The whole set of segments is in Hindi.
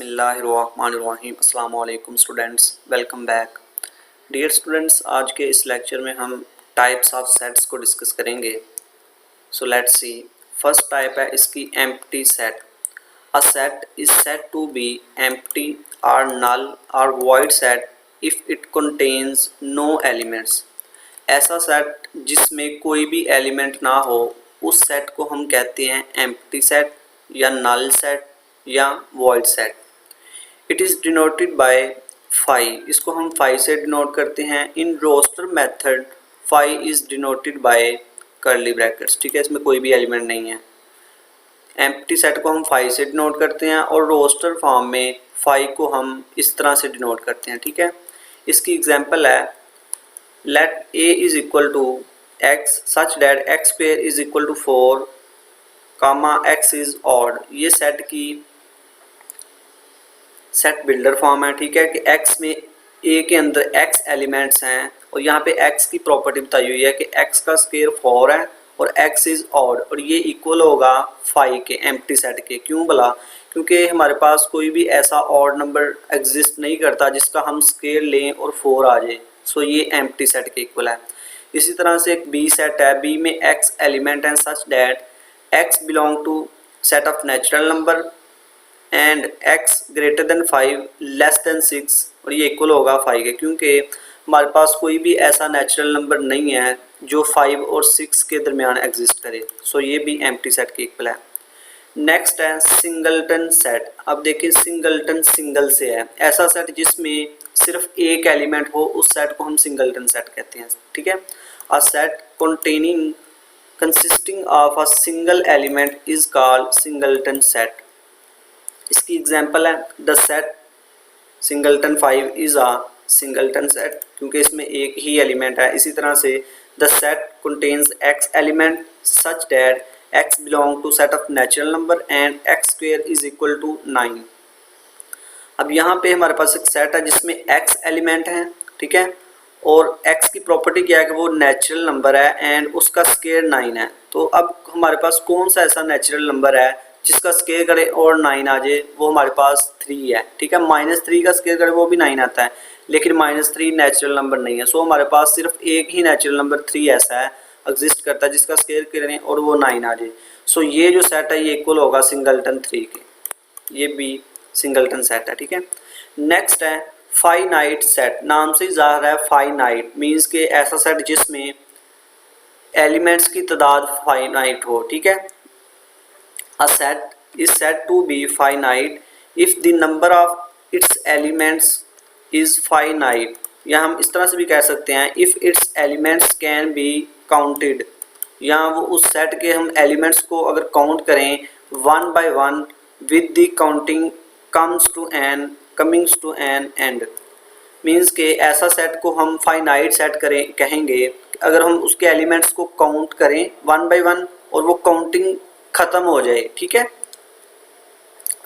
बिस्मिल्लाहिर्रहमानिर्रहीम। अस्सलाम वालेकुम students, welcome back. Dear students, आज के इस लेक्चर में हम टाइप्स ऑफ सेट्स को डिस्कस करेंगे। So let's see. First type है इसकी empty set. A set is said to be empty और नल और void set if it contains no elements. ऐसा सेट जिसमें कोई भी एलिमेंट ना हो, उस सेट को हम कहते हैं एम्प्टी सेट या नल सेट या void set. It is denoted by phi. इसको हम फाई से डिनोट करते हैं। In roster method phi is denoted by curly brackets. ठीक है, इसमें कोई भी एलिमेंट नहीं है। एम्प्टी सेट को हम फाई से डिनोट करते हैं और रोस्टर फॉर्म में फाई को हम इस तरह से डिनोट करते हैं। ठीक है, इसकी एग्जांपल है let A is equal to X such that X square is equal to 4 comma X is odd. ये सेट की सेट बिल्डर फॉर्म है। ठीक है, कि x में a के अंदर x एलिमेंट्स हैं और यहाँ पे x की प्रॉपर्टी बताई हुई है कि x का स्क्वायर 4 है और x इज़ ऑड और ये इक्वल होगा 5 के एम्प्टी सेट के। क्यों भला? क्योंकि हमारे पास कोई भी ऐसा ऑड नंबर एग्जिस्ट नहीं करता जिसका हम स्क्वायर लें और 4 आ जाए। सो ये एम्प्टी सेट के इक्वल है। इसी तरह से एक बी सेट है। बी में x एलिमेंट हैं such that x belong to set of natural number and x greater than 5 less than 6 और ये इक्वल होगा 5 के। क्योंकि हमारे पास कोई भी ऐसा नेचुरल नंबर नहीं है जो 5 और 6 के दरमियान एग्जिस्ट करे। सो ये भी एम्प्टी सेट के इक्वल है। नेक्स्ट है सिंगलटन सेट। अब देखिए सिंगलटन सिंगल से है। ऐसा सेट जिसमें सिर्फ एक एलिमेंट हो, उस सेट को हम सिंगलटन सेट कहते हैं। ठीक है, a set containing consisting of a single element is called singleton set. इसकी एग्जांपल है the set singleton 5 is a singleton set, क्योंकि इसमें एक ही एलिमेंट है। इसी तरह से the set contains x element such that x belong to set of natural number and x square is equal to 9। अब यहाँ पे हमारे पास एक सेट है जिसमें x एलिमेंट है। ठीक है, और x की प्रॉपर्टी क्या है कि वो नेचुरल नंबर है एंड उसका स्क्वायर 9 है। तो अब हमारे पास कौन सा ऐसा नेचुरल नंबर है जिसका स्क्वायर करें और 9 आ जाए? वो हमारे पास 3 है। ठीक है, -3 का स्क्वायर करें वो भी 9 आता है, लेकिन -3 नेचुरल नंबर नहीं है। सो हमारे पास सिर्फ एक ही नेचुरल नंबर 3 ऐसा है एग्जिस्ट करता है जिसका स्क्वायर करें और वो 9 आ जाए। सो ये जो सेट है ये इक्वल होगा सिंगलटन 3 के। ये भी सिंगलटन सेट है। ठीक है, नेक्स्ट है फाइनाइट सेट। नाम से ही ज़ाहिर है फाइनाइट मीन्स के ऐसा सेट जिसमें एलिमेंट्स की तादाद फाइनाइट हो। ठीक है, a set is said to be finite if the number of its elements is finite, या हम इस तरह से भी कह सकते हैं if its elements can be counted, या वो उस सेट के हम एलिमेंट्स को अगर काउंट करें 1 by 1 with the counting comings to an end। Means के ऐसा सेट को हम फाइनाइट सेट करें कहेंगे अगर हम उसके एलिमेंट्स को काउंट करें 1 by 1 और वो काउंटिंग ख़त्म हो जाए। ठीक है,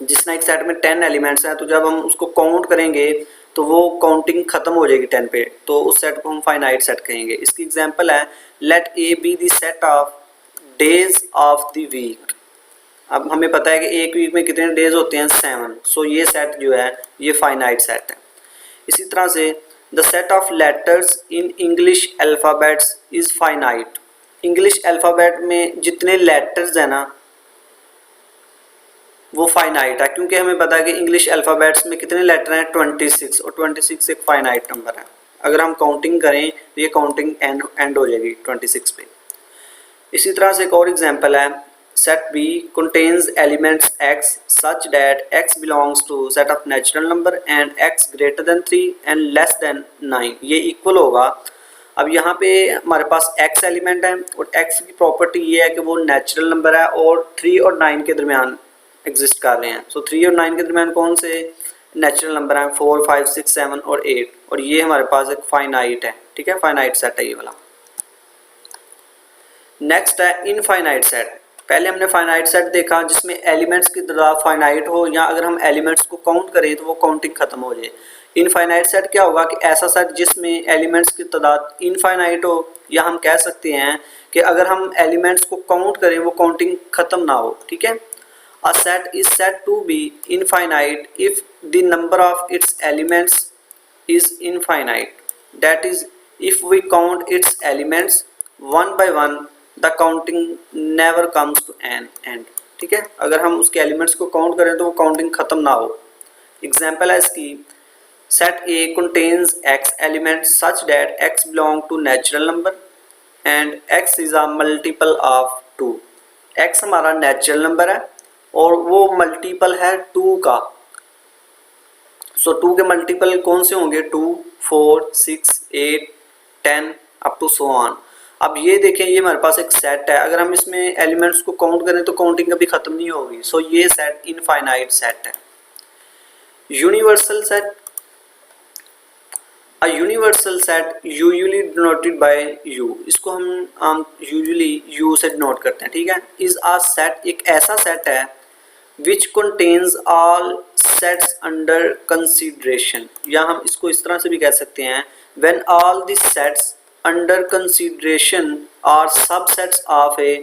जिसना एक सेट में 10 एलिमेंट्स हैं तो जब हम उसको काउंट करेंगे तो वो काउंटिंग ख़त्म हो जाएगी 10 पे, तो उस सेट को हम फाइनाइट सेट कहेंगे। इसकी एग्जांपल है let A be the set of days of the week. अब हमें पता है कि एक वीक में कितने डेज होते हैं? 7। सो ये सेट जो है ये फाइनाइट सेट है। इसी तरह से the set of letters in English alphabets is finite. English alphabet में जितने लेटर्स हैं ना वो फाइनाइट है, क्योंकि हमें पता है कि इंग्लिश अल्फ़ाबेट्स में कितने लेटर हैं? 26 और 26 एक फाइनाइट नंबर है। अगर हम काउंटिंग करें तो ये काउंटिंग एंड हो जाएगी 26 पे। इसी तरह से एक और एग्जांपल है set B contains elements x such that x belongs to set of natural number and x greater than 3 and less than 9। ये इक्वल होगा। अब यहाँ पे हमारे पास x एलिमेंट है और x की प्रॉपर्टी ये है कि वो नेचुरल नंबर है और 3 और 9 के दरमियान एग्जिस्ट कर रहे हैं। सो 3 और 9 के दरमियान कौन से नेचुरल नंबर हैं? 4 5 6 7 और 8 और ये हमारे पास एक फाइनाइट है। ठीक है, फाइनाइट सेट है ये वाला। नेक्स्ट है इनफाइनाइट सेट। पहले हमने फाइनाइट सेट देखा जिसमें एलिमेंट्स की तादाद फाइनाइट हो या अगर हम एलिमेंट्स को काउंट करें तो वो काउंटिंग खत्म हो जाए। इनफाइनाइट सेट क्या होगा कि ऐसा सेट जिसमें एलिमेंट्स की तादाद इनफाइनाइट हो, या हम कह सकते हैं कि अगर हम एलिमेंट्स को काउंट करें वो काउंटिंग खत्म ना हो। ठीक है, A set is said to be infinite if the number of its elements is infinite. That is, if we count its elements one by one, the counting never comes to an end. ठीक है, अगर हम उसके एलिमेंट्स को काउंट करें तो वो काउंटिंग खत्म ना हो. एग्जाम्पल है इसकी, set A contains x elements such that x belong to natural number and x is a multiple of 2. x हमारा नेचुरल नंबर है और वो मल्टीपल है 2 का. सो 2 के मल्टीपल कौन से होंगे? 2, 4, 6, 8, 10 अप टू सो ऑन. अब ये देखें, ये हमारे पास एक सेट है. अगर हम इसमें एलिमेंट्स को काउंट करें तो काउंटिंग कभी खत्म नहीं होगी. सो ये सेट इनफाइनाइट सेट है. Universal set, A universal set usually denoted by U. इसको हम usually U से डिनोट करते हैं. ठीक है, is a set एक ऐसा सेट है which contains all sets under consideration. या हम इसको इस तरह से भी कह सकते हैं, when all the sets under consideration are subsets of a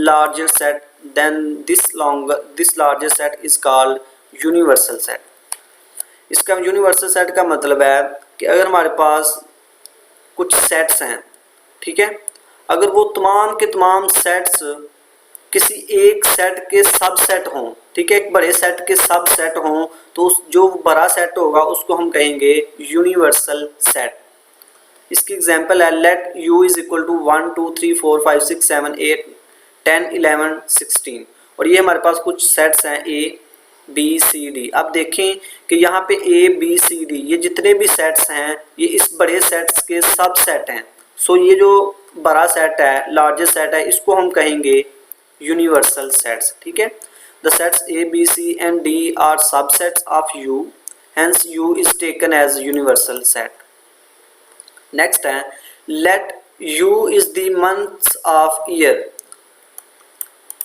larger set, then this larger set is called universal set. इसका यूनिवर्सल सेट का मतलब है कि अगर हमारे पास कुछ सेट्स हैं, ठीक है, अगर वो तमाम के तमाम सेट्स किसी एक सेट के सबसेट हों, ठीक है, एक बड़े सेट के सबसेट हों, तो उस जो बड़ा सेट होगा उसको हम कहेंगे यूनिवर्सल सेट. इसकी एग्जांपल है, let u is equal to 1 2 3 4 5 6 7 8 10 11 16. और ये हमारे पास कुछ सेट्स हैं A B C D. अब देखें कि यहाँ पे A B C D ये जितने भी सेट्स हैं ये इस बड़े सेट्स के सब सेट हैं. सो ये जो बड़ा सेट है, लार्जेस्ट सेट है, इसको हम कहेंगे यूनिवर्सल सेट्स. ठीक है, the sets A B C and D are subsets of U, hence U is taken as universal set. Next है, let U is the months of year.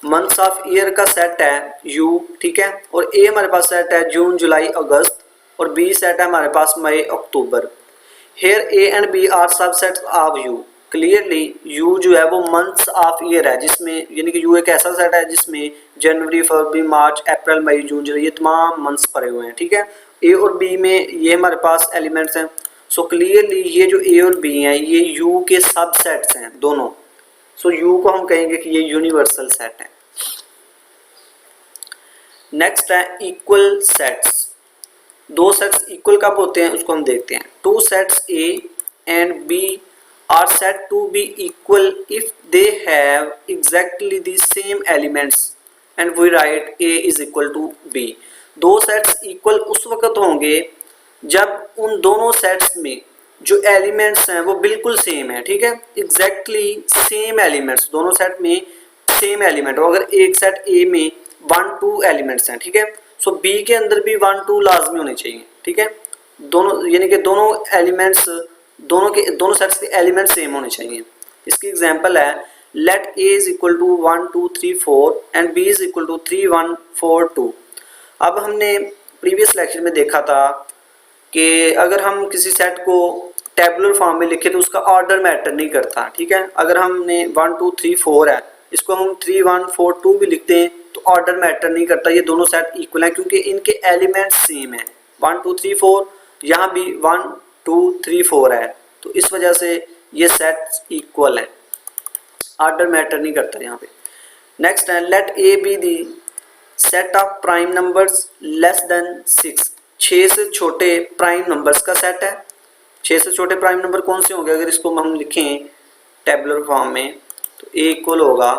Months of year का सेट है U, ठीक है, और A हमारे पास सेट है जून जुलाई अगस्त और B सेट है हमारे पास मई अक्टूबर. Here A and B are subsets of U. Clearly U जो है वो मंथ्स ऑफ ईयर है, जिसमें यानी कि U एक ऐसा सेट है जिसमें जनवरी फरवरी मार्च अप्रैल मई जून जुलाई ये तमाम मंथ्स पड़े हुए हैं. ठीक है, A और B में ये हमारे पास एलिमेंट्स हैं. सो क्लियरली ये जो A और B हैं ये U के सबसेट्स हैं दोनों. सो U को हम कहेंगे कि ये यूनिवर्सल सेट है. नेक्स्ट है इक्वल सेट्स. दो सेट्स इक्वल कब होते हैं उसको हम देखते हैं. Two sets A and B are set to be equal if they have exactly the same elements and we write A is equal to B. दो सेट्स इक्वल उस वक्त होंगे जब उन दोनों सेट्स में जो एलिमेंट्स हैं वो बिल्कुल सेम है. ठीक है, एग्जैक्टली सेम एलिमेंट्स, दोनों सेट में सेम एलिमेंट. और अगर एक सेट A में 1 2 एलिमेंट्स हैं, ठीक है, सो B के अंदर भी 1 2 लाजमी होने चाहिए. ठीक है, दोनों यानी कि दोनों एलिमेंट्स दोनों सेट्स के एलिमेंट्स सेम होने चाहिए. इसकी एग्जांपल है, let A is equal to 1 2 3 4 and B is equal to 3 1 4 2. अब हमने प्रीवियस लेक्चर में देखा था कि अगर हम किसी सेट को टेबुलर फॉर्म में लिखे तो उसका ऑर्डर मैटर नहीं करता. ठीक है, अगर हमने 1 2 3 4 है, इसको हम 3 1 4 2 भी लिखते हैं तो ऑर्डर मैटर नहीं करता. ये दोनों सेट इक्वल हैं क्योंकि इनके एलिमेंट्स सेम हैं. 1 2 3 4 यहाँ भी 1 2 3 4 है, तो इस वजह से ये सेट इक्वल है, ऑर्डर मैटर नहीं करता यहाँ पे. नेक्स्ट है, let A be the set of prime numbers less than 6. 6 से छोटे प्राइम नंबर्स का सेट है. 6 से छोटे प्राइम नंबर कौन से होंगे? अगर इसको हम लिखें टेबुलर फॉर्म में तो A इक्वल होगा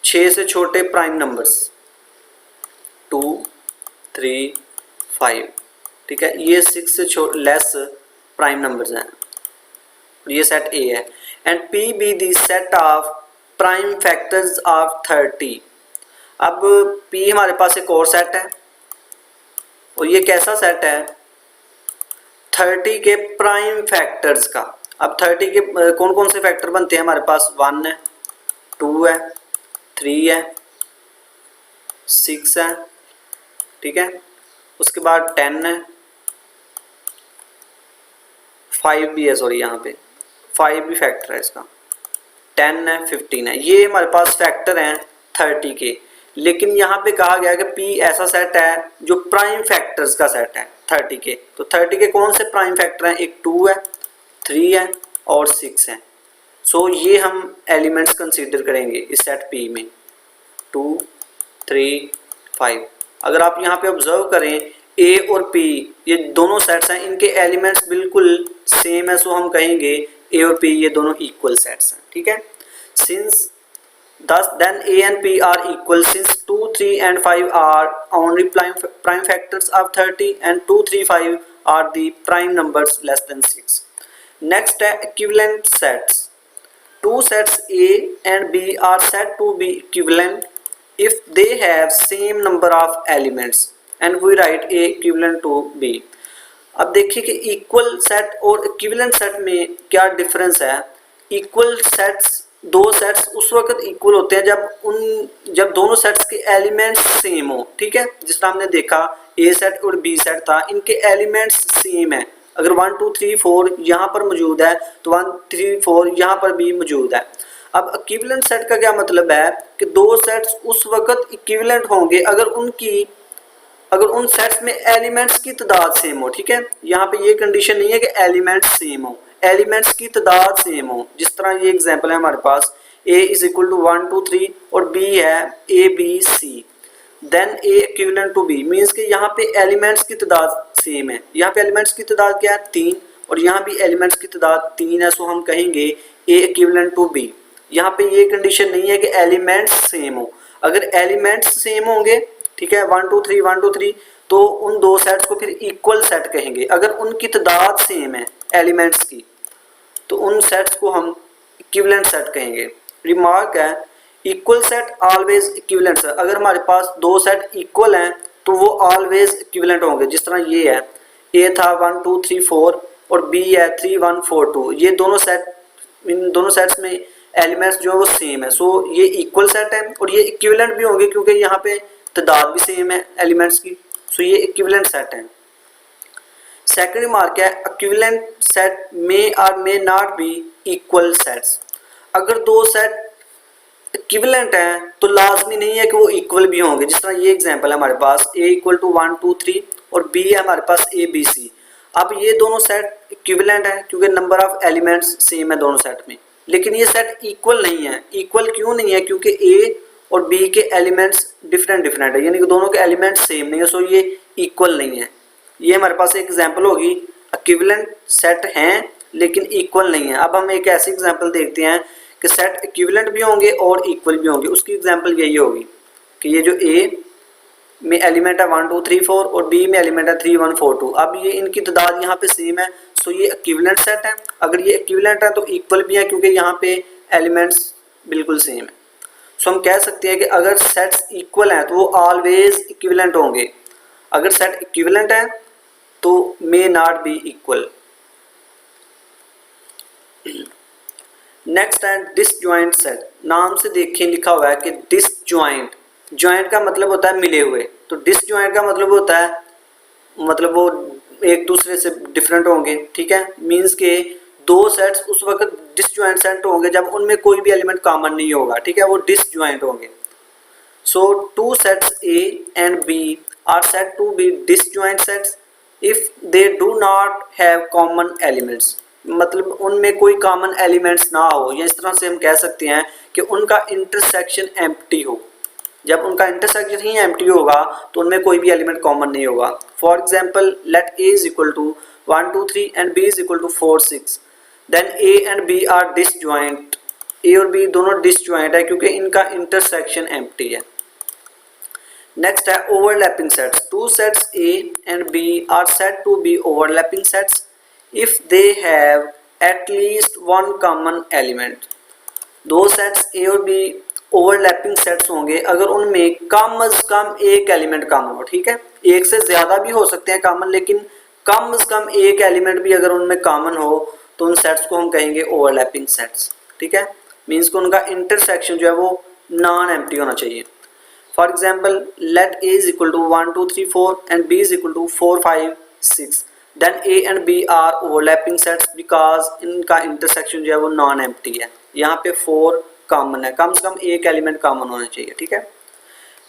6 से छोटे प्राइम नंबर्स 2 3 5. ठीक है, ये 6 से लेस प्राइम नंबर्स हैं. ये सेट A है. And P B the set of prime factors of 30. अब P हमारे पास एक और सेट है और ये कैसा सेट है? 30 के प्राइम फैक्टर्स का. अब 30 के कौन कौन से फैक्टर बनते हैं हमारे पास? 1 है, 2 है, 3 है, 6 है. ठीक है, उसके बाद 10 है, 5 भी है, सॉरी यहाँ पे 5 भी फैक्टर है इसका, 10 है, 15 है. ये हमारे पास फैक्टर हैं 30 के. लेकिन यहाँ पे कहा गया कि P ऐसा सेट है जो प्राइम फैक्टर्स का सेट है 30 के। तो 30 के कौन से प्राइम फैक्टर हैं, एक 2 है, 3 है और 6 है। सो ये हम एलिमेंट्स कंसीडर करेंगे इस सेट P में, 2, 3, 5। अगर आप यहाँ पे ऑब्जर्व करें A और P ये दोनों सेट्स हैं, इनके एलिमेंट्स बिल्कुल सेम है, सो हम कहेंगे A और P ये दोनों इक्वल सेट्स हैं, ठीक है। Since thus then A and P are equal since 2, 3 and 5 are only prime factors of 30 and 2, 3, 5 are the prime numbers less than 6. Next है equivalent sets. Two sets A and B are said to be equivalent if they have same number of elements and we write A equivalent to B. अब देखिए कि इक्वल सेट और इक्विवेलेंट सेट में क्या डिफरेंस है। इक्वल सेट्स, दो सेट्स उस वक्त इक्वल होते हैं जब दोनों सेट्स के एलिमेंट्स सेम हो, ठीक है। जिस तरह हमने देखा ए सेट और बी सेट था, इनके एलिमेंट्स सेम है। अगर 1, 2, 3, 4 यहाँ पर मौजूद है तो 1, 3, 4 यहाँ पर भी मौजूद है। अब इक्विवेलेंट सेट का क्या मतलब है कि दो सेट्स उस वक्त इक्विवेलेंट होंगे अगर उन सेट्स में एलिमेंट्स की तादाद सेम हो, ठीक है। यहाँ पे ये कंडीशन नहीं है कि एलिमेंट्स सेम हो, एलिमेंट्स की तादाद सेम हो। जिस तरह ये एग्जांपल है हमारे पास A इज इक्वल टू 1, 2, 3 और B है A, B, C, then A equivalent to B means कि यहाँ पे एलिमेंट्स की तादाद सेम है। यहाँ पे एलिमेंट्स की तादाद क्या है, 3, और यहाँ भी एलिमेंट्स की तादाद 3 है, सो हम कहेंगे A इक्विवेलेंट टू B। यहाँ पे ये कंडीशन नहीं है कि एलिमेंट्स सेम हो। अगर एलिमेंट्स सेम होंगे, ठीक है, 1, 2, 3, 1, 2, 3, तो उन दो सेट्स को फिर इक्वल सेट कहेंगे। अगर उनकी तादाद सेम है एलिमेंट्स की तो उन सेट्स को हम इक्विवेलेंट सेट कहेंगे। रिमार्क है, इक्वल सेट ऑलवेज इक्विवेलेंट है। अगर हमारे पास दो सेट इक्वल हैं तो वो ऑलवेज इक्विवेलेंट होंगे। जिस तरह ये है, ए था 1, 2, 3, 4 और बी है 3, 1, 4, 2, ये दोनों सेट, इन दोनों सेट्स में एलिमेंट्स जो है वो सेम है, सो ये इक्वल सेट है और ये इक्विवेलेंट भी होंगे क्योंकि यहाँ पे तादाद भी सेम है एलिमेंट्स की, सो ये इक्विवेलेंट सेट है। सेकंड रिमार्क है, इक्विवेलेंट सेट में और may not be equal sets. अगर दो सेट इक्विवेलेंट हैं तो लाजमी नहीं है कि वो इक्वल भी होंगे। जिस तरह ये एग्जांपल है हमारे पास A इक्वल टू 1, 2, 3 और B है हमारे पास A, B, C। अब ये दोनों सेट इक्विवेलेंट है क्योंकि नंबर ऑफ एलिमेंट्स सेम है दोनों सेट में, लेकिन ये सेट इक्वल नहीं है। इक्वल क्यों नहीं है, क्योंकि A और B के एलिमेंट्स डिफरेंट है, यानी कि दोनों के एलिमेंट्स सेम नहीं है, सो ये इक्वल नहीं है। ये हमारे पास एक एग्जांपल होगी, इक्विवेलेंट सेट हैं लेकिन इक्वल नहीं है। अब हम एक ऐसी एग्जांपल देखते हैं कि सेट इक्विवेलेंट भी होंगे और इक्वल भी होंगे। उसकी एग्जांपल यही होगी कि ये जो A में एलिमेंट है 1, 2, 3, 4 और B में एलिमेंट है 3, 1, 4, 2। अब ये इनकी तादाद यहाँ पे सेम है, सो ये इक्विवेलेंट सेट है। अगर ये इक्विवेलेंट है तो इक्वल भी है क्योंकि यहाँ पे एलिमेंट्स बिल्कुल सेम है। सो हम कह सकते हैं कि अगर सेट्स इक्वल हैं तो वो ऑलवेज इक्विवेलेंट होंगे। अगर सेट इक्विवेलेंट है तो may not be equal. Next है डिसजॉइंट सेट। नाम से देखें लिखा हुआ है कि डिसजॉइंट, जॉइंट का मतलब होता है मिले हुए, तो डिसजॉइंट का मतलब होता है मतलब वो एक दूसरे से डिफरेंट होंगे, ठीक है। मींस के दो सेट्स उस वक्त डिसजॉइंट सेट होंगे जब उनमें कोई भी एलिमेंट कॉमन नहीं होगा, ठीक है, वो डिसजॉइंट होंगे। So two sets A and B are said to be disjoint sets if they do not have common elements. मतलब उनमें कोई कॉमन एलिमेंट्स ना हो, या इस तरह से हम कह सकते हैं कि उनका इंटरसेक्शन एम्प्टी हो। जब उनका इंटरसेक्शन ही एम्प्टी होगा तो उनमें कोई भी एलिमेंट कॉमन नहीं होगा। For example, let A is equal to 1, 2, 3 and B is equal to 4, 6, then A and B are disjoint. A और B दोनों डिसजॉइंट है क्योंकि इनका इंटरसेक्शन एम्प्टी है। नेक्स्ट है overlapping sets. Two sets A and B are said to be overlapping sets if they have at least one common element. दो सेट्स A और B ओवरलैपिंग सेट्स होंगे अगर उनमें कम से कम एक एलिमेंट कॉमन हो, ठीक है। एक से ज़्यादा भी हो सकते हैं कॉमन, लेकिन कम से कम एक एलिमेंट भी अगर उनमें कॉमन हो तो उन सेट्स को हम कहेंगे ओवरलैपिंग सेट्स, ठीक है। मीन्स को उनका इंटरसेक्शन जो है वो नॉन एम्प्टी होना चाहिए। For example, let A is equal to 1, 2, 3, 4 and B is equal to 4, 5, 6, then A and B are overlapping sets because इनका इंटरसेक्शन जो है वो नॉन एम्प्टी है। यहाँ पे 4 कॉमन है, कम से कम एक एलिमेंट कॉमन होना चाहिए, ठीक है।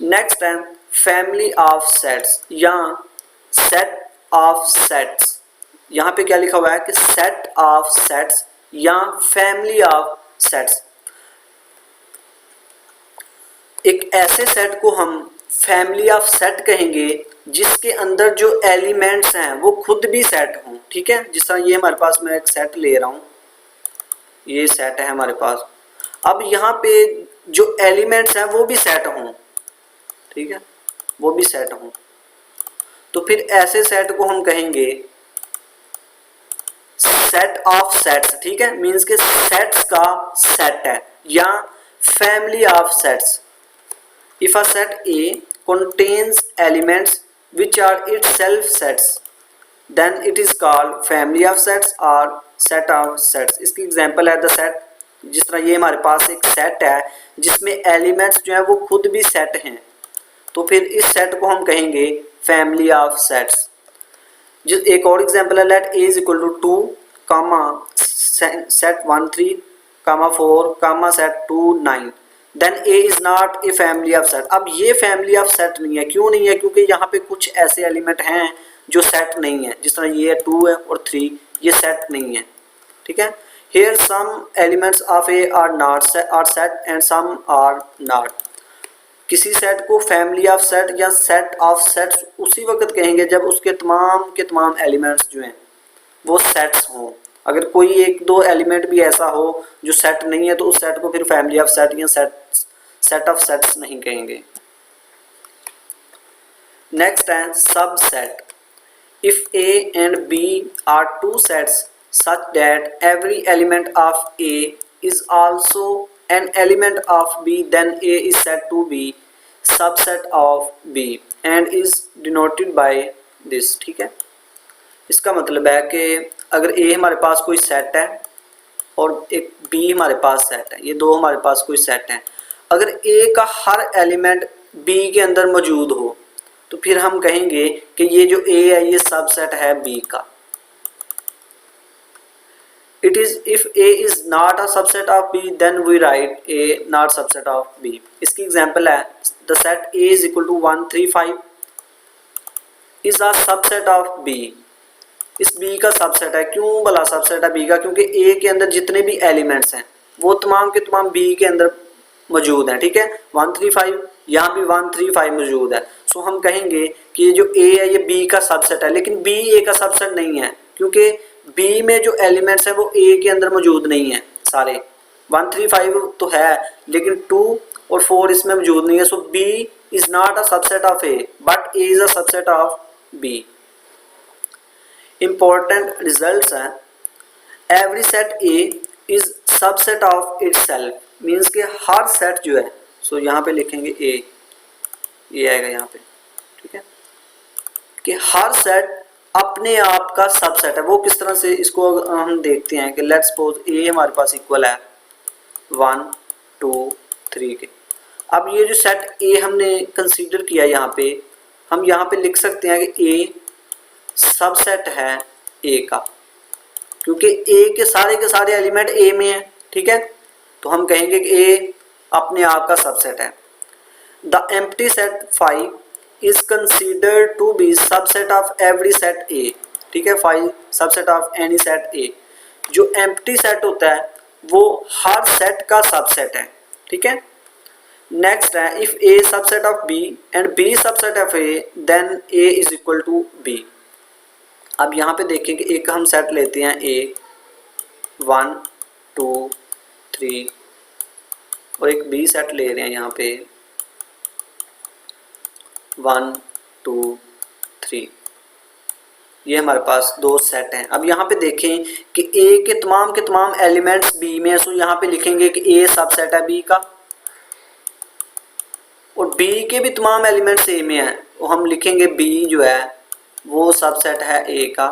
नेक्स्ट है फैमिली ऑफ सेट्स या सेट ऑफ सेट्स। यहाँ पे क्या लिखा हुआ है कि सेट ऑफ सेट्स या फैमिली ऑफ सेट्स। एक ऐसे सेट को हम फैमिली ऑफ सेट कहेंगे जिसके अंदर जो एलिमेंट्स हैं वो खुद भी सेट हों। ठीक है, जिस तरह ये हमारे पास, मैं एक सेट ले रहा हूँ, ये सेट है हमारे पास। अब यहाँ पे जो एलिमेंट्स हैं वो भी सेट हों, ठीक है, वो भी सेट हों, तो फिर ऐसे सेट को हम कहेंगे सेट ऑफ सेट्स। ठीक है, मीन्स के सेट्स का सेट है या family of sets. If a set A contains elements which are itself sets, then it is called family of sets or set of sets। इसकी एग्जांपल है द सेट। जिस तरह ये हमारे पास एक सेट है जिसमें एलिमेंट्स जो है वो खुद भी सेट हैं, तो फिर इस सेट को हम कहेंगे फैमिली ऑफ सेट्स। जो एक और एग्जांपल है, let A is equal to 2 comma set 1 3 comma 4 comma set 2 9, then A is not a family of set. अब ये फैमिली ऑफ सेट नहीं है। क्यों नहीं है? क्योंकि यहाँ पे कुछ ऐसे एलिमेंट हैं जो सेट नहीं है। जिस तरह ये 2 है और 3, ये सेट नहीं है। ठीक है, here some elements of A are not set and some are not। किसी सेट को फैमिली ऑफ सेट या सेट ऑफ सेट्स उसी वक्त कहेंगे जब उसके तमाम के तमाम एलिमेंट्स जो हैं वो सेट्स हों। अगर कोई एक दो एलिमेंट भी ऐसा हो जो सेट नहीं है तो उस सेट को फिर फैमिली ऑफ सेट या सेट ऑफ सेट्स नहीं कहेंगे। नेक्स्ट है subset. If A and B are two sets such that every element of A is also an element of B, then A is said to be subset of B and is denoted by this। ठीक है, इसका मतलब है कि अगर A हमारे पास कोई सेट है और एक B हमारे पास सेट है, ये दो हमारे पास कोई सेट है, अगर A का हर एलिमेंट B के अंदर मौजूद हो तो फिर हम कहेंगे कि ये जो A है ये सबसेट है B का। It is if A is not a subset of B, then we write A not subset of B। इसकी एग्जांपल है the set A is equal to 1 3 5 is a subset of B। इस B का सबसेट है। क्यों भला सबसेट है B का? क्योंकि A के अंदर जितने भी एलिमेंट्स हैं वो तमाम के तमाम B के अंदर मौजूद हैं। ठीक है, 1 3 5, यहाँ भी 1 3 5 मौजूद है। सो हम कहेंगे कि ये जो A है ये B का सबसेट है, लेकिन B A का सबसेट नहीं है क्योंकि B में जो एलिमेंट्स हैं वो A के अंदर मौजूद नहीं है सारे। 1 3 5 तो है लेकिन 2 और 4 इसमें मौजूद नहीं है। So B is not a subset of A but A is a subset of B। Important results हैं, every set A is subset of itself. Means के हर सेट जो है, सो यहाँ पे लिखेंगे A, ये आएगा यहाँ पे। ठीक है, कि हर सेट अपने आप का सबसेट है। वो किस तरह से, इसको हम देखते हैं कि लेट्स सपोज A हमारे पास इक्वल है 1 2 3 के। अब ये जो सेट A हमने कंसीडर किया यहाँ पे, हम यहाँ पे लिख सकते हैं कि A सबसेट है A का, क्योंकि A के सारे एलिमेंट A में है। ठीक है, तो हम कहेंगे कि A अपने आप का सबसेट है। The empty set 5 is considered to be subset of every set A। ठीक है, 5 subset of any set A। जो एम्प्टी सेट होता है वो हर सेट का सबसेट है। ठीक है, नेक्स्ट है if A subset of B and B subset of A then A is equal to B। अब यहाँ पे देखें कि एक हम सेट लेते हैं A 1 2 3 और एक B सेट ले रहे हैं यहाँ पे 1 2 3। ये हमारे पास दो सेट हैं। अब यहाँ पे देखें कि A के तमाम एलिमेंट्स B में है। सो यहाँ पे लिखेंगे कि A सबसेट है B का, और B के भी तमाम एलिमेंट्स A में है, तो हम लिखेंगे B जो है वो सबसेट है A का।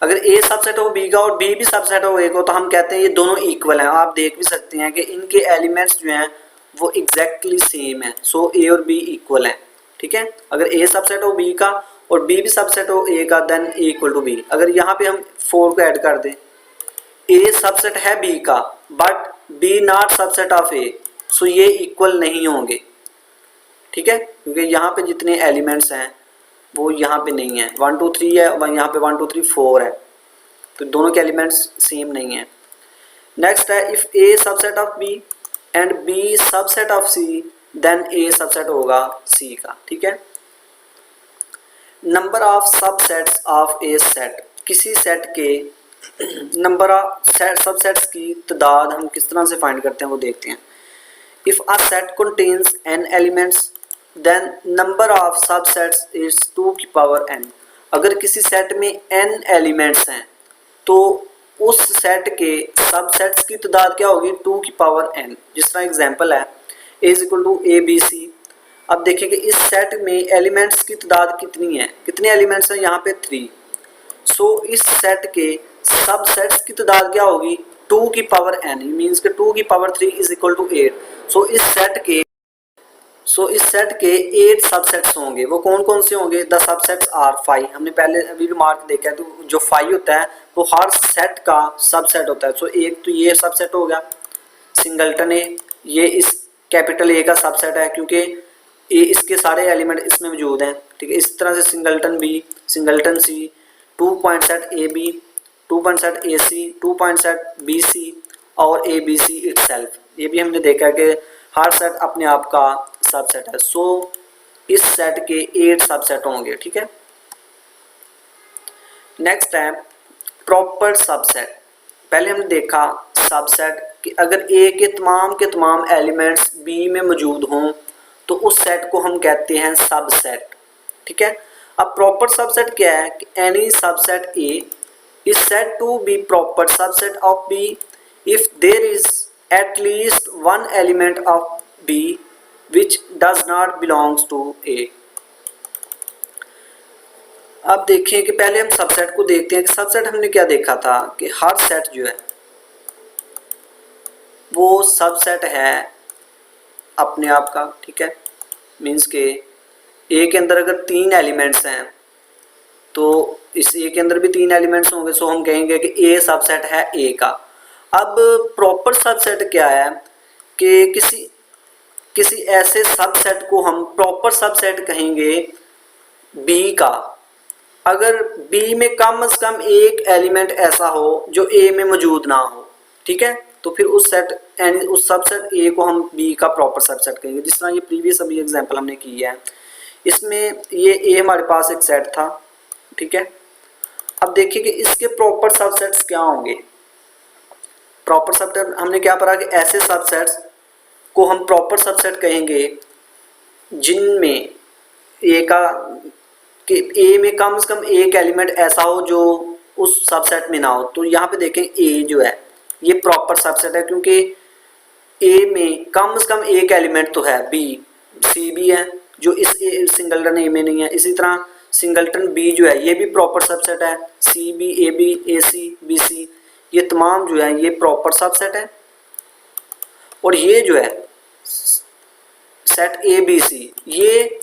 अगर A सबसेट हो B का और B भी सबसेट हो A को तो हम कहते हैं ये दोनों इक्वल हैं। आप देख भी सकते हैं कि इनके एलिमेंट्स जो हैं वो एग्जैक्टली सेम है। सो A और B इक्वल हैं। ठीक है, अगर A सबसेट हो B का और B भी सबसेट हो A का then A equal to B। अगर यहाँ पे हम 4 को ऐड कर दें, A सबसेट है B का but B not subset of A, सो ये इक्वल नहीं होंगे। ठीक है, क्योंकि यहाँ पे जितने एलिमेंट्स हैं वो यहाँ पे नहीं है, 1 2 3 है, वहाँ यहाँ पे 1 2 3 4 है, तो दोनों के एलिमेंट्स सेम नहीं है। नेक्स्ट है if A subset of B and B subset of C then A subset होगा सी का। ठीक है, number of subsets of a set, किसी सेट के नंबर ऑफ सबसेट्स की तादाद हम किस तरह से फाइंड करते हैं वो देखते हैं। If a set contains n elements then number of subsets is 2 की पावर n। अगर किसी सेट में n एलिमेंट्स हैं तो उस सेट के सबसेट्स की तादाद क्या होगी, 2 की पावर n। जिस तरह एग्जांपल है a is equal to A B C. अब देखिए कि इस सेट में एलिमेंट्स की तादाद कितनी है, कितने एलिमेंट्स हैं यहाँ पे 3। सो इस सेट के सबसेट्स की तादाद क्या होगी, 2 की पावर n, मीन्स के 2 की पावर 3 इज इक्वल टू 8। सो इस सेट के 8 सबसेट्स होंगे। वो कौन कौन से होंगे, द सबसेट्स आर 5। हमने पहले अभी रिमार्क देखा है, तो जो 5 होता है वो हर सेट का सबसेट होता है। सो एक तो ये सबसेट हो गया सिंगलटन ए, ये इस कैपिटल ए का सबसेट है क्योंकि ए इसके सारे एलिमेंट इसमें मौजूद हैं। ठीक है, इस तरह से singleton B, singleton C, 2 point set A B, 2 point set A C, 2 point set B C और ए बी सी इटसेल्फ। ये भी हमने देखा है कि हर सेट अपने आप का सबसेट है। सो इस सेट के 8 सबसेट होंगे। ठीक है, नेक्स्ट है प्रॉपर सबसेट। पहले हमने देखा सबसेट कि अगर ए के तमाम एलिमेंट्स बी में मौजूद हों तो उस सेट को हम कहते हैं सबसेट। ठीक है, अब प्रॉपर सबसेट क्या है कि any subset A is said to be proper subset of B if there is at least one element of B which does not belongs to A. अब देखें कि पहले हम सबसेट को देखते हैं कि सबसेट हमने क्या देखा था कि हर सेट जो है वो सबसेट है अपने आप का। ठीक है, मीन्स के ए के अंदर अगर 3 एलिमेंट्स हैं तो इस ए के अंदर भी 3 एलिमेंट्स होंगे। सो हम कहेंगे कि ए सबसेट है ए का। अब प्रॉपर सबसेट क्या है कि किसी ऐसे सबसेट को हम प्रॉपर सबसेट कहेंगे बी का अगर बी में कम से कम एक एलिमेंट ऐसा हो जो ए में मौजूद ना हो। ठीक है, तो फिर उस सबसेट ए को हम बी का प्रॉपर सबसेट कहेंगे। जिस तरह ये प्रीवियस अभी एग्जांपल हमने की है, इसमें ये ए हमारे पास एक सेट था। ठीक है, अब देखिए कि इसके प्रॉपर सबसेट्स क्या होंगे। प्रॉपर सबसेट हमने क्या पढ़ा कि ऐसे सबसेट्स को हम प्रॉपर सबसेट कहेंगे जिनमें ए का कि ए में कम से कम एक एलिमेंट ऐसा हो जो उस सबसेट में ना हो। तो यहाँ पे देखें ए जो है ये प्रॉपर सबसेट है क्योंकि ए में कम से कम एक एलिमेंट तो है, बी सी भी है जो इस सिंगलटन ए में नहीं है। इसी तरह सिंगलटन बी जो है ये भी प्रॉपर सबसेट है, सी बी ए सी बी सी ये तमाम जो है ये प्रॉपर सबसेट है। और ये जो है सेट ए बी सी ये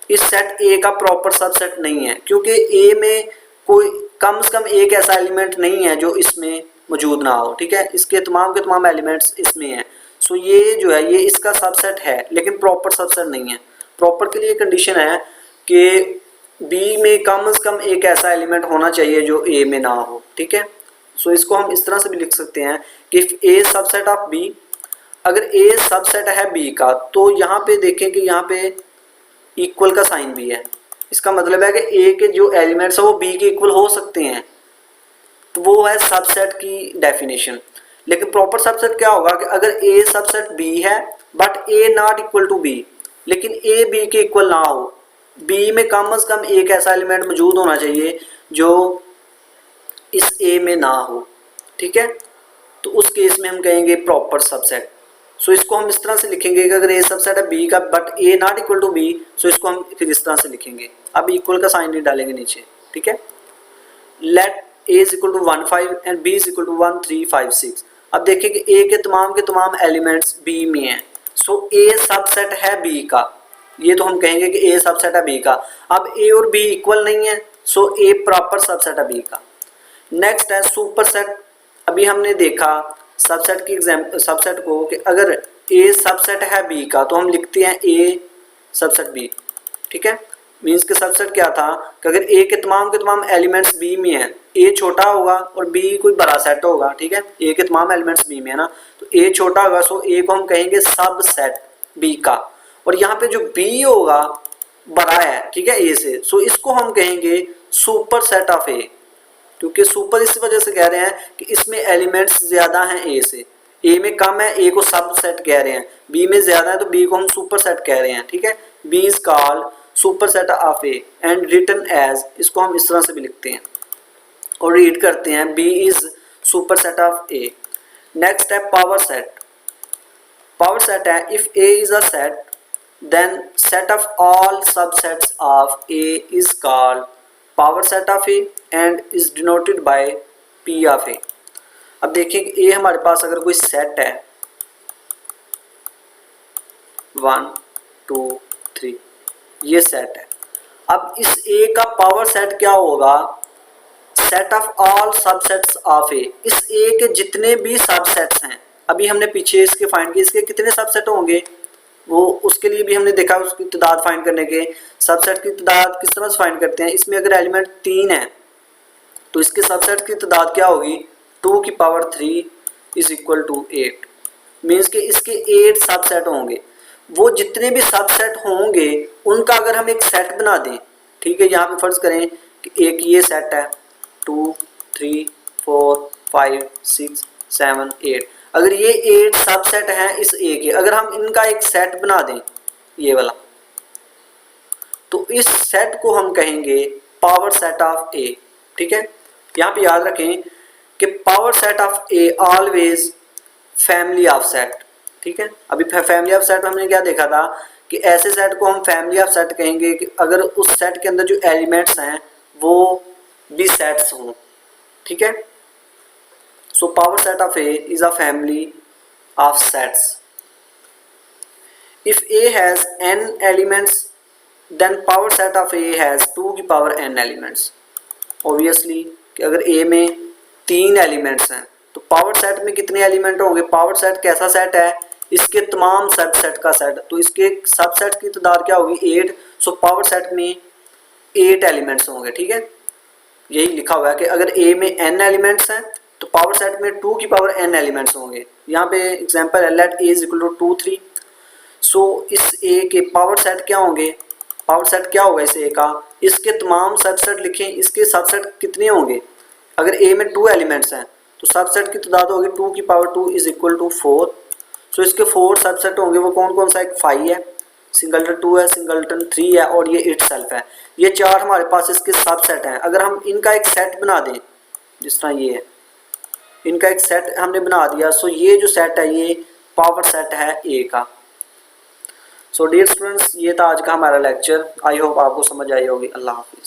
इस सेट ए का प्रॉपर सबसेट नहीं है क्योंकि ए में कोई कम से कम एक ऐसा एलिमेंट नहीं है जो इसमें मौजूद ना हो। ठीक है, इसके तमाम एलिमेंट्स इसमें हैं। सो ये जो है ये इसका सबसेट है लेकिन प्रॉपर सबसेट नहीं है। प्रॉपर के लिए कंडीशन है कि बी में कम से कम एक ऐसा एलिमेंट होना चाहिए जो ए में ना हो। ठीक है, सो इसको हम इस तरह से भी लिख सकते हैं कि if A subset of B, अगर ए सबसेट है बी का तो यहाँ पे देखें कि यहाँ पे इक्वल का साइन भी है। इसका मतलब है कि ए के जो एलिमेंट्स है वो बी के इक्वल हो सकते हैं, तो वो है सबसेट की डेफिनेशन। लेकिन प्रॉपर सबसेट क्या होगा कि अगर ए सबसेट बी है but A not equal to B, लेकिन ए बी के इक्वल ना हो, बी में कम से कम एक ऐसा एलिमेंट मौजूद होना चाहिए जो इस ए में ना हो। ठीक है, तो उस केस में हम कहेंगे प्रॉपर सबसेट। सो इसको हम इस तरह से लिखेंगे कि अगर ए सबसेट है बी का but A not equal to B, so इसको हम फिर इस तरह से लिखेंगे। अब इक्वल का साइन नहीं डालेंगे नीचे। ठीक है, let A is equal to 1 5 and B is equal to 1 3 5 6। अब देखिए कि ए के तमाम एलिमेंट्स बी में हैं। सो ए सबसेट है बी का, ये तो हम कहेंगे कि ए सबसेट है बी का। अब ए और बी इक्वल नहीं है, सो ए प्रॉपर सबसेट है बी का। नेक्स्ट है सुपरसेट। अभी हमने देखा सबसेट की सबसेट को कि अगर ए सबसेट है बी का तो हम लिखते हैं ए सबसेट बी, ठीक है। मीन्स के सबसेट क्या था कि अगर ए के तमाम एलिमेंट्स बी में हैं, ए छोटा होगा और बी कोई बड़ा सेट होगा, ठीक है। ए के तमाम एलिमेंट्स बी में है ना, तो ए छोटा होगा, सो ए को हम कहेंगे सबसेट बी का, और यहाँ पे जो बी होगा बड़ा है, ठीक है, ए से, सो इसको हम कहेंगे सुपर सेट ऑफ ए, क्योंकि सुपर इस वजह से कह रहे हैं कि इसमें एलिमेंट्स ज्यादा हैं ए से, ए में कम है, ए को सबसेट कह रहे हैं, बी में ज्यादा है तो बी को हम सुपर सेट कह रहे हैं, ठीक है। B is called super set of A and written as, इसको हम इस तरह से भी लिखते हैं और रीड करते हैं, B is super set of A. Next है पावर सेट। पावर सेट है if A is a set then set of all subsets of A is called power set of A and is denoted by P of A. अब देखिए कि ए हमारे पास अगर कोई सेट है 1 2 3, ये सेट है। अब इस ए का पावर सेट क्या होगा, set of all subsets of A, इस ए के जितने भी सबसेट्स हैं, अभी हमने पीछे इसके फाइंड किए, इसके कितने सबसेट होंगे वो उसके लिए भी हमने देखा, उसकी तादाद फाइंड करने के, सबसेट की तादाद किस तरह से फाइंड करते हैं, इसमें अगर एलिमेंट 3 है तो इसके सबसेट की तादाद क्या होगी, 2 की power 3 is equal to 8, means के इसके 8 सबसेट होंगे। वो जितने भी सबसेट होंगे उनका अगर हम एक सेट बना दें, ठीक है, यहाँ पे फर्ज करें कि एक ये सेट है 2 3 4 5 6 7 8, अगर ये 8 सबसेट हैं इस ए के, अगर हम इनका एक सेट बना दें ये वाला, तो इस सेट को हम कहेंगे पावर सेट ऑफ ए, ठीक है। यहाँ पे याद रखें कि power set of a always family of set, ठीक है। अभी फैमिली ऑफ सेट हमने क्या देखा था कि ऐसे सेट को हम फैमिली ऑफ सेट कहेंगे कि अगर उस सेट के अंदर जो एलिमेंट्स हैं वो भी सेट्स हों, ठीक है। So power set of A is a family of sets. If A has n elements then power set of A has 2 की पावर n एलिमेंट्स। ऑब्वियसली कि अगर ए में 3 एलिमेंट्स हैं तो पावर सेट में कितने एलिमेंट होंगे, पावर सेट कैसा सेट है, इसके तमाम सबसेट का सेट, तो इसके सबसेट की तादाद क्या होगी 8, सो पावर सेट में 8 एलिमेंट्स होंगे, ठीक है। यही लिखा हुआ है कि अगर ए में n एलिमेंट्स हैं तो पावर सेट में 2 की पावर n एलिमेंट्स होंगे। यहाँ पे एग्जांपल है let A is equal to 2 3, so इस ए के पावर सेट क्या होंगे, पावर सेट क्या होगा इस ए का, इसके तमाम सबसेट लिखें, इसके सबसेट कितने होंगे, अगर ए में 2 एलिमेंट्स हैं तो सबसेट की तादाद होगी 2 की पावर 2 इज इक्वल टू 4, सो इसके 4 सबसेट होंगे, वो कौन कौन सा, एक 5 है, सिंगलटन 2 है, सिंगलटन 3 है और ये इटसेल्फ है। ये 4 हमारे पास इसके सबसेट हैं। अगर हम इनका एक सेट बना दें, जिस तरह ये है, इनका एक सेट हमने बना दिया, सो ये जो सेट है ये पावर सेट है ए का। सो डियर स्टूडेंट्स, ये था आज का हमारा लेक्चर। आई होप आपको समझ आई होगी। अल्लाह हाफिज़।